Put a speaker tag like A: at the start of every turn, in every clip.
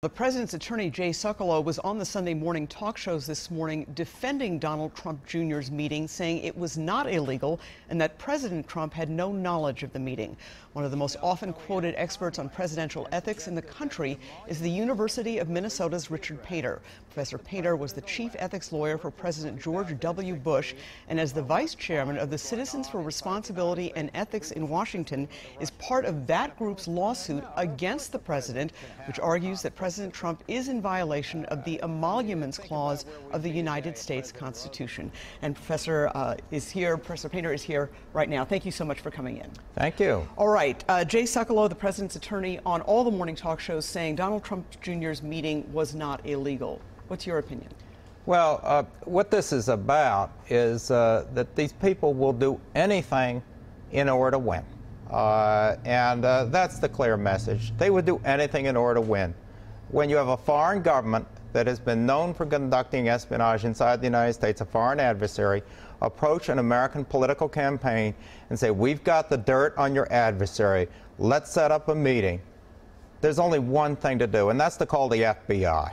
A: The president's attorney, Jay Sekulow, was on the Sunday morning talk shows this morning defending Donald Trump Jr.'s meeting, saying it was not illegal and that President Trump had no knowledge of the meeting. One of the most often quoted experts on presidential ethics in the country is the University of Minnesota's Richard Painter. Professor Painter was the chief ethics lawyer for President George W. Bush, and as the vice chairman of the Citizens for Responsibility and Ethics in Washington, is part of that group's lawsuit against the president, which argues that President Trump is in violation of the Emoluments Clause of the United States Constitution. And Professor Painter is here right now. Thank you so much for coming in.
B: Thank you.
A: All right, Jay Sekulow, the president's attorney, on all the morning talk shows saying Donald Trump Jr.'s meeting was not illegal. What's your opinion?
B: Well, what this is about is that these people will do anything in order to win. That's the clear message. They would do anything in order to win. When you have a foreign government that has been known for conducting espionage inside the United States, a foreign adversary, approach an American political campaign and say, we've got the dirt on your adversary, let's set up a meeting, there's only one thing to do, and that's to call the FBI.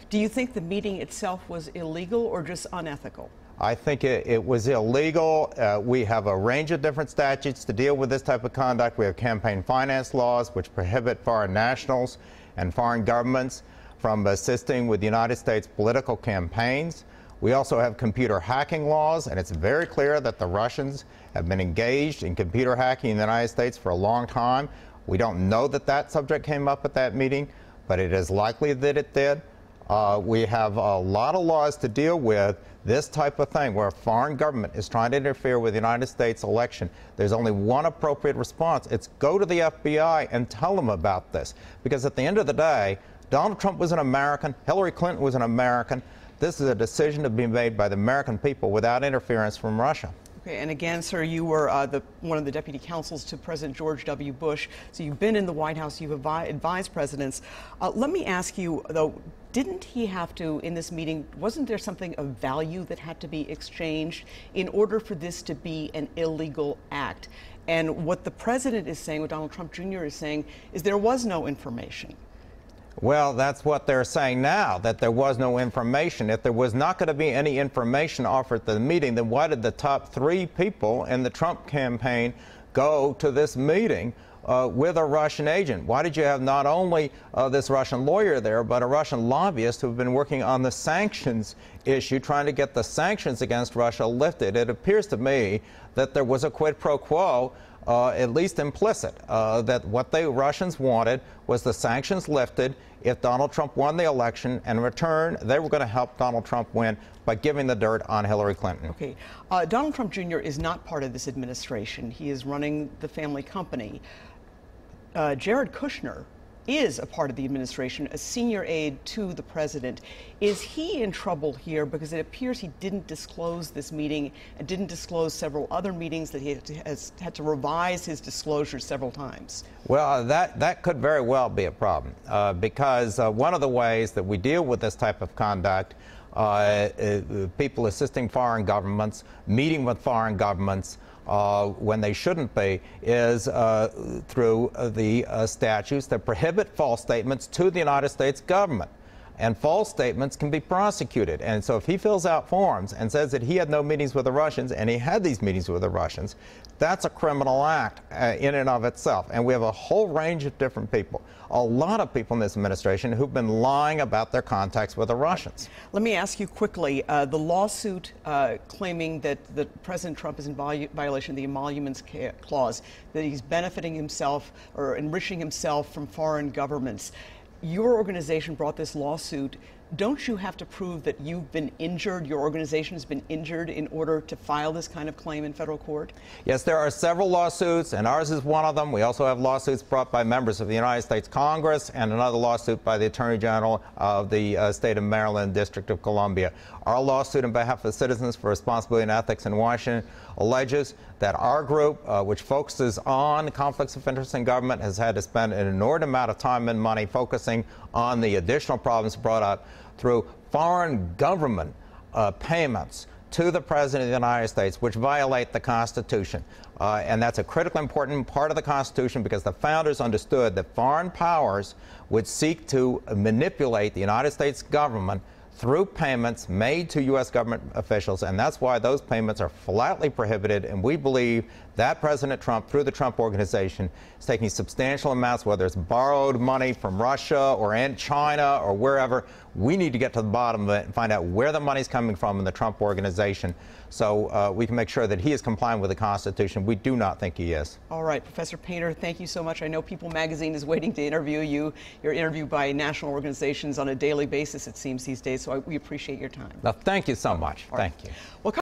A: Do you think the meeting itself was illegal or just unethical?
B: I think it was illegal. We have a range of different statutes to deal with this type of conduct. We have campaign finance laws, which prohibit foreign nationals and foreign governments from assisting with the United States political campaigns. We also have computer hacking laws, and it's very clear that the Russians have been engaged in computer hacking in the United States for a long time. We don't know that that subject came up at that meeting, but it is likely that it did. We have a lot of laws to deal with this type of thing where a foreign government is trying to interfere with the United States election. There's only one appropriate response. It's go to the FBI and tell them about this. Because at the end of the day, Donald Trump was an American, Hillary Clinton was an American. This is a decision to be made by the American people without interference from Russia.
A: Okay, and again, sir, you were one of the deputy counsels to President George W. Bush, so you've been in the White House, you've advised presidents. Let me ask you, though, didn't he have to, in this meeting, wasn't there something of value that had to be exchanged in order for this to be an illegal act? And what the president is saying, what Donald Trump Jr. is saying, is there was no information.
B: Well, that's what they're saying now, that there was no information. If there was not going to be any information offered at the meeting, then why did the top 3 people in the Trump campaign go to this meeting with a Russian agent? Why did you have not only this Russian lawyer there, but a Russian lobbyist who've been working on the sanctions issue, trying to get the sanctions against Russia lifted? It appears to me that there was a quid pro quo, at least implicit, that what the Russians wanted was the sanctions lifted if Donald Trump won the election, and in return, they were going to help Donald Trump win by giving the dirt on Hillary Clinton.
A: Okay. Donald Trump Jr. is not part of this administration. He is running the family company. Jared Kushner is a part of the administration, a senior aide to the president. Is he in trouble here because it appears he didn't disclose this meeting and didn't disclose several other meetings, that he has had to revise his disclosures several times?
B: Well, that could very well be a problem because one of the ways that we deal with this type of conduct, people assisting foreign governments, meeting with foreign governments, when they shouldn't be, is through the statutes that prohibit false statements to the United States government. And false statements can be prosecuted. And so if he fills out forms and says that he had no meetings with the Russians, and he had these meetings with the Russians, that's a criminal act in and of itself. And we have a whole range of different people, a lot of people in this administration who've been lying about their contacts with the Russians.
A: Let me ask you quickly, the lawsuit claiming that President Trump is in violation of the Emoluments Clause, that he's benefiting himself or enriching himself from foreign governments. Your organization brought this lawsuit. Don't you have to prove that you've been injured, your organization has been injured, in order to file this kind of claim in federal court?
B: Yes, there are several lawsuits, and ours is one of them. We also have lawsuits brought by members of the United States Congress and another lawsuit by the Attorney General of the state of Maryland, District of Columbia. Our lawsuit on behalf of Citizens for Responsibility and Ethics in Washington alleges that our group, which focuses on conflicts of interest in government, has had to spend an inordinate amount of time and money focusing on the additional problems brought up through foreign government payments to the President of the United States which violate the Constitution. And that's a critically important part of the Constitution because the founders understood that foreign powers would seek to manipulate the United States government through payments made to U.S. government officials, and that's why those payments are flatly prohibited. And we believe that President Trump, through the Trump Organization, is taking substantial amounts, whether it's borrowed money from Russia or in China or wherever. We need to get to the bottom of it and find out where the money's coming from in the Trump Organization so we can make sure that he is complying with the Constitution. We do not think he is.
A: All right, Professor Painter, thank you so much. I know People magazine is waiting to interview you. You're interviewed by national organizations on a daily basis, it seems, these days, so we appreciate your time.
B: Well, thank you so much. Thank you. Well,